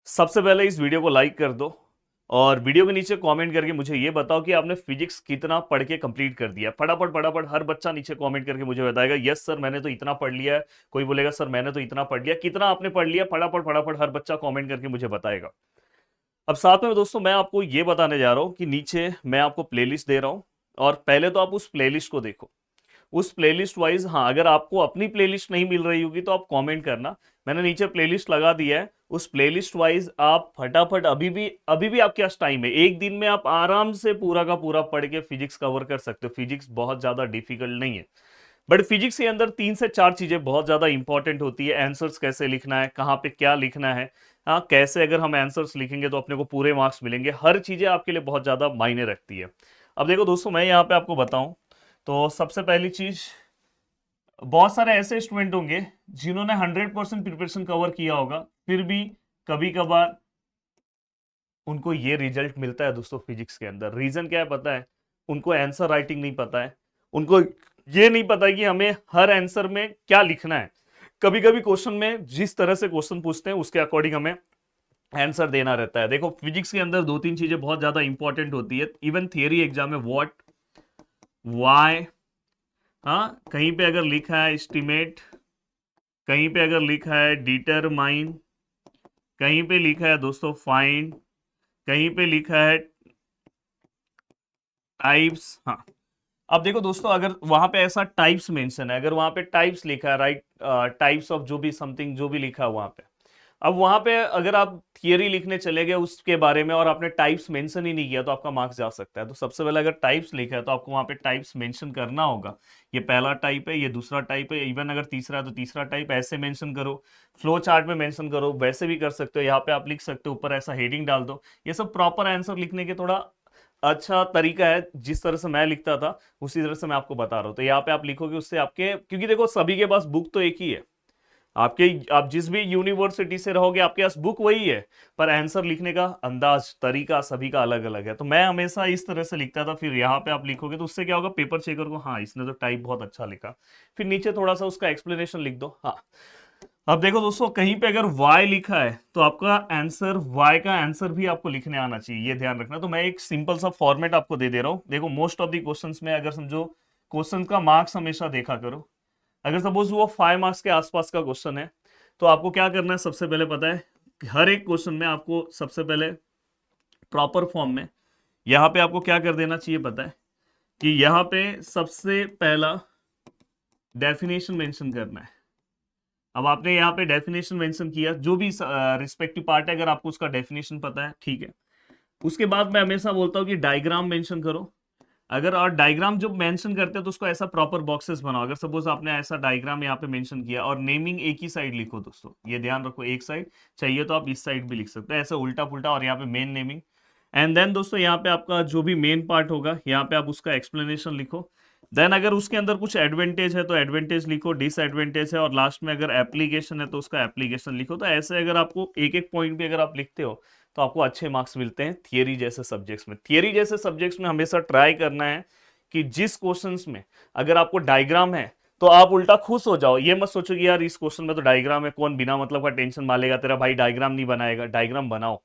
सबसे पहले इस वीडियो को लाइक कर दो और वीडियो के नीचे कमेंट करके मुझे ये बताओ कि आपने फिजिक्स कितना पढ़ के कंप्लीट कर दिया। फटाफट फटाफट हर बच्चा नीचे कमेंट करके मुझे बताएगा यस सर मैंने तो इतना पढ़ लिया है। कोई बोलेगा सर मैंने तो इतना पढ़ लिया। कितना आपने पढ़ लिया फटाफट फटाफट हर बच्चा कमेंट करके मुझे बताएगा। अब साथ में दोस्तों मैं आपको ये बताने जा रहा हूँ कि नीचे मैं आपको प्लेलिस्ट दे रहा हूँ और पहले तो आप उस प्लेलिस्ट को देखो। उस प्लेलिस्ट वाइज, हाँ, अगर आपको अपनी प्लेलिस्ट नहीं मिल रही होगी तो आप कमेंट करना। मैंने नीचे प्लेलिस्ट लगा दिया है। उस प्लेलिस्ट वाइज आप फटाफट अभी भी आपके पास टाइम है। एक दिन में आप आराम से पूरा का पूरा पढ़ के फिजिक्स कवर कर सकते हो। फिजिक्स बहुत ज्यादा डिफिकल्ट नहीं है। बट फिजिक्स के अंदर 3 से 4 चीजें बहुत ज्यादा इंपॉर्टेंट होती है। आंसर्स कैसे लिखना है, कहाँ पे क्या लिखना है, हाँ, कैसे अगर हम आंसर्स लिखेंगे तो अपने को पूरे मार्क्स मिलेंगे। हर चीजें आपके लिए बहुत ज्यादा मायने रखती है। अब देखो दोस्तों, मैं यहाँ पे आपको बताऊं तो सबसे पहली चीज, बहुत सारे ऐसे स्टूडेंट होंगे जिन्होंने 100% प्रिपरेशन कवर किया होगा, फिर भी कभी कभार उनको ये रिजल्ट मिलता है दोस्तों। फिजिक्स के अंदर रीजन क्या है पता है? उनको आंसर राइटिंग नहीं पता है। उनको ये नहीं पता कि हमें हर आंसर में क्या लिखना है। कभी कभी क्वेश्चन में जिस तरह से क्वेश्चन पूछते हैं उसके अकॉर्डिंग हमें आंसर देना रहता है। देखो फिजिक्स के अंदर 2-3 चीजें बहुत ज्यादा इंपॉर्टेंट होती है। इवन थियरी एग्जाम में व्हाट, वाई, हाँ, कहीं पे अगर लिखा है एस्टिमेट, कहीं पे अगर लिखा है डिटरमाइन, कहीं पे लिखा है दोस्तों फाइंड, कहीं पे लिखा है टाइप्स, हाँ। अब देखो दोस्तों, अगर वहां पे ऐसा टाइप्स मेंशन है, अगर वहां पे टाइप्स लिखा है, राइट, टाइप्स ऑफ जो भी समथिंग जो भी लिखा है वहां पे, अब वहां पे अगर आप थियरी लिखने चले गए उसके बारे में और आपने टाइप्स मेंशन ही नहीं किया तो आपका मार्क्स जा सकता है। तो सबसे पहले अगर टाइप्स लिखा है तो आपको वहां पे टाइप्स मेंशन करना होगा। ये पहला टाइप है, ये दूसरा टाइप है, इवन अगर तीसरा है तो तीसरा टाइप, ऐसे मेंशन करो। फ्लो चार्ट में मेंशन करो, वैसे भी कर सकते हो। यहाँ पे आप लिख सकते हो, ऊपर ऐसा हेडिंग डाल दो। ये सब प्रॉपर आंसर लिखने के थोड़ा अच्छा तरीका है। जिस तरह से मैं लिखता था उसी तरह से मैं आपको बता रहा हूँ। तो यहाँ पे आप लिखोगे उससे आपके, क्योंकि देखो सभी के पास बुक तो एक ही है। आपके, आप जिस भी यूनिवर्सिटी से रहोगे आपके पास बुक वही है, पर आंसर लिखने का अंदाज तरीका सभी का अलग अलग है। तो मैं हमेशा इस तरह से लिखता था। फिर यहाँ पे आप लिखोगे तो उससे क्या होगा, पेपर चेकर को, हाँ इसने तो टाइप बहुत अच्छा लिखा। फिर नीचे थोड़ा सा उसका एक्सप्लेनेशन लिख दो, हाँ। अब देखो दोस्तों, कहीं पे अगर y लिखा है तो आपका आंसर, y का आंसर भी आपको लिखने आना चाहिए, ये ध्यान रखना। तो मैं एक सिंपल सा फॉर्मेट आपको दे दे रहा हूं। देखो मोस्ट ऑफ द क्वेश्चंस में अगर समझो, क्वेश्चन का मार्क्स हमेशा देखा करो। अगर सपोज वो 5 मार्क्स के आसपास का क्वेश्चन है तो आपको क्या करना है, सबसे पहले पता है कि हर एक क्वेश्चन में आपको सबसे पहले प्रॉपर फॉर्म में यहाँ पे आपको क्या कर देना चाहिए पता है? कि यहाँ पे सबसे पहला डेफिनेशन मेंशन करना है। अब आपने यहाँ पे डेफिनेशन मेंशन किया, जो भी रिस्पेक्टिव पार्ट है, अगर आपको उसका डेफिनेशन पता है ठीक है। उसके बाद मैं हमेशा बोलता हूँ कि डायग्राम मेंशन करो। अगर और डायग्राम जब मेंशन करते हैं तो उसको ऐसा प्रॉपर बॉक्सेस बनाओ। अगर सपोज आपने ऐसा डायग्राम यहाँ पे मेंशन किया और नेमिंग एक ही साइड लिखो दोस्तों, ये ध्यान रखो, एक साइड चाहिए तो आप इस साइड भी लिख सकते हो, ऐसे उल्टा पुल्टा, और यहाँ पे मेन नेमिंग। एंड देन दोस्तों यहाँ पे आपका जो भी मेन पार्ट होगा यहाँ पे आप उसका एक्सप्लेनेशन लिखो। देन अगर उसके अंदर कुछ एडवांटेज है तो एडवांटेज लिखो, डिसएडवांटेज है और लास्ट में अगर एप्लीकेशन है तो उसका एप्लीकेशन लिखो। तो ऐसे अगर आपको एक एक पॉइंट भी अगर आप लिखते हो तो आपको अच्छे मार्क्स मिलते हैं थियरी जैसे सब्जेक्ट्स में। थियरी जैसे सब्जेक्ट्स में हमेशा ट्राई करना है कि जिस क्वेश्चंस में अगर आपको डायग्राम है तो आप उल्टा खुश हो जाओ। ये मत सोचो कि यार इस क्वेश्चन में तो डायग्राम है, कौन बिना मतलब का टेंशन मालेगा, तेरा भाई डायग्राम नहीं बनाएगा। डायग्राम बनाओ।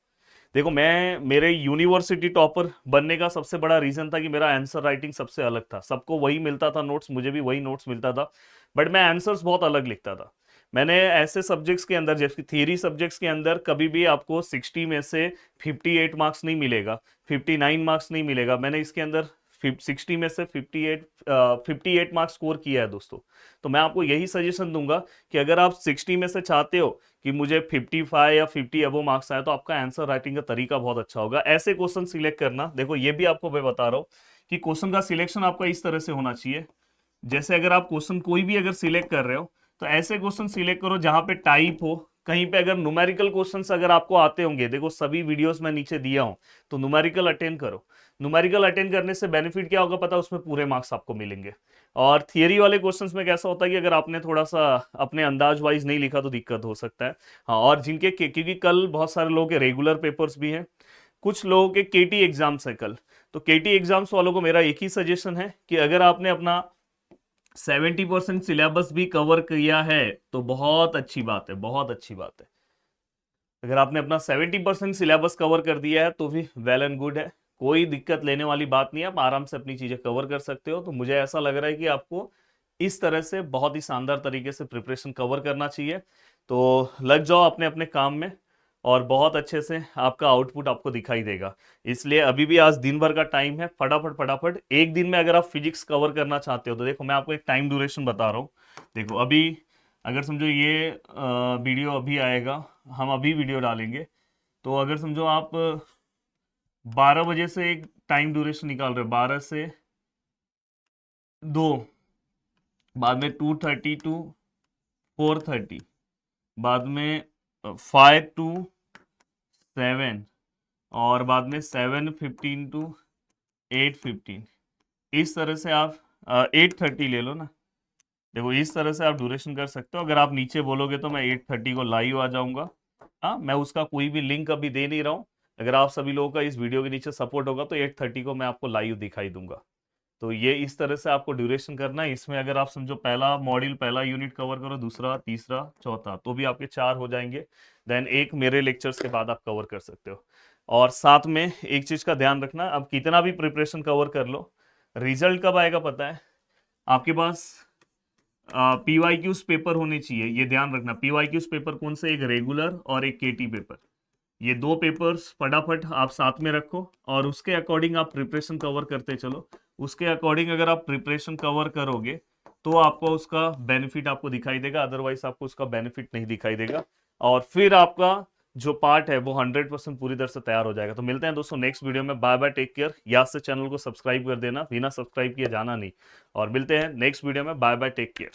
देखो मैं, मेरे यूनिवर्सिटी टॉपर बनने का सबसे बड़ा रीजन था कि मेरा आंसर राइटिंग सबसे अलग था। सबको वही मिलता था नोट्स, मुझे भी वही नोट्स मिलता था, बट मैं आंसर्स बहुत अलग लिखता था। मैंने ऐसे सब्जेक्ट्स के अंदर, जैसे थियरी सब्जेक्ट्स के अंदर, कभी भी आपको 60 में से 58 मार्क्स नहीं मिलेगा, 59 मार्क्स नहीं मिलेगा। मैंने इसके अंदर 60 में से 58 मार्क्स स्कोर किया है दोस्तों। तो मैं आपको यही सजेशन दूंगा कि अगर आप 60 में से चाहते हो कि मुझे 55 या 50 अबो मार्क्स आए तो आपका आंसर राइटिंग का तरीका बहुत अच्छा होगा। ऐसे क्वेश्चन सिलेक्ट करना। देखो ये भी आपको मैं बता रहा हूँ कि क्वेश्चन का सिलेक्शन आपका इस तरह से होना चाहिए। जैसे अगर आप क्वेश्चन कोई भी अगर सिलेक्ट कर रहे हो तो ऐसे क्वेश्चन सिलेक्ट करो जहां पे टाइप हो। कहीं पे अगर न्यूमेरिकल क्वेश्चंस अगर आपको आते होंगे, देखो सभी वीडियोस में नीचे दिया हूं, तो न्यूमेरिकल अटेंड करो। न्यूमेरिकल अटेंड करने से बेनिफिट क्या होगा पता है? उसमें पूरे मार्क्स आपको मिलेंगे। और थियरी वाले क्वेश्चंस में कैसा होता है कि अगर आपने थोड़ा सा अपने अंदाज वाइज नहीं लिखा तो दिक्कत हो सकता है। हाँ, और जिनके क्योंकि कल बहुत सारे लोगों के रेगुलर पेपर्स भी हैं, कुछ लोगों के केटी एग्जाम्स है कल। तो केटी एग्जाम्स वालों को मेरा एक ही सजेशन है कि अगर आपने अपना 70% सिलेबस भी कवर किया है तो बहुत अच्छी बात है, बहुत अच्छी बात है। अगर आपने अपना 70% सिलेबस कवर कर दिया है तो भी वेल एंड गुड है, कोई दिक्कत लेने वाली बात नहीं है, आप आराम से अपनी चीजें कवर कर सकते हो। तो मुझे ऐसा लग रहा है कि आपको इस तरह से बहुत ही शानदार तरीके से प्रिपरेशन कवर करना चाहिए। तो लग जाओ अपने अपने काम में और बहुत अच्छे से आपका आउटपुट आपको दिखाई देगा। इसलिए अभी भी आज दिन भर का टाइम है, फटाफट फटाफट एक दिन में अगर आप फिजिक्स कवर करना चाहते हो तो देखो मैं आपको एक टाइम ड्यूरेशन बता रहा हूँ। देखो अभी अगर समझो ये वीडियो अभी आएगा, हम अभी वीडियो डालेंगे, तो अगर समझो आप 12 बजे से एक टाइम ड्यूरेशन निकाल रहे हो, 12 से 2, बाद में 2:30 to 4:30, बाद में 5 to 7, और बाद में 7:15 to 8:15। इस तरह से आप 8:30 ले लो ना। देखो इस तरह से आप ड्यूरेशन कर सकते हो। अगर आप नीचे बोलोगे तो मैं 8:30 को लाइव आ जाऊंगा। हाँ, मैं उसका कोई भी लिंक अभी दे नहीं रहा हूँ। अगर आप सभी लोगों का इस वीडियो के नीचे सपोर्ट होगा तो 8:30 को मैं आपको लाइव दिखाई दूंगा। तो ये इस तरह से आपको ड्यूरेशन करना है। इसमें अगर आप समझो पहला मॉड्यूल, पहला यूनिट कवर करो, दूसरा, तीसरा, चौथा, तो भी आपके 4 हो जाएंगे। देन एक मेरे लेक्चर्स के बाद आप कवर कर सकते हो। और साथ में एक चीज का ध्यान रखना, अब कितना भी प्रिपरेशन कवर कर लो, रिजल्ट कब आएगा पता है? आपके पास पीवाईक्यूज पेपर होने चाहिए, ये ध्यान रखना। पीवाईक्यूज पेपर कौन से? एक रेगुलर और एक केटी पेपर। ये 2 पेपर्स फटाफट आप साथ में रखो और उसके अकॉर्डिंग आप प्रिपरेशन कवर करते चलो। उसके अकॉर्डिंग अगर आप प्रिपरेशन कवर करोगे तो आपको उसका बेनिफिट आपको दिखाई देगा, अदरवाइज आपको उसका बेनिफिट नहीं दिखाई देगा। और फिर आपका जो पार्ट है वो 100% पूरी तरह से तैयार हो जाएगा। तो मिलते हैं दोस्तों नेक्स्ट वीडियो में। Bye bye, take care. याद से चैनल को सब्सक्राइब कर देना, बिना सब्सक्राइब किए जाना नहीं। और मिलते हैं नेक्स्ट वीडियो में। Bye bye, take care.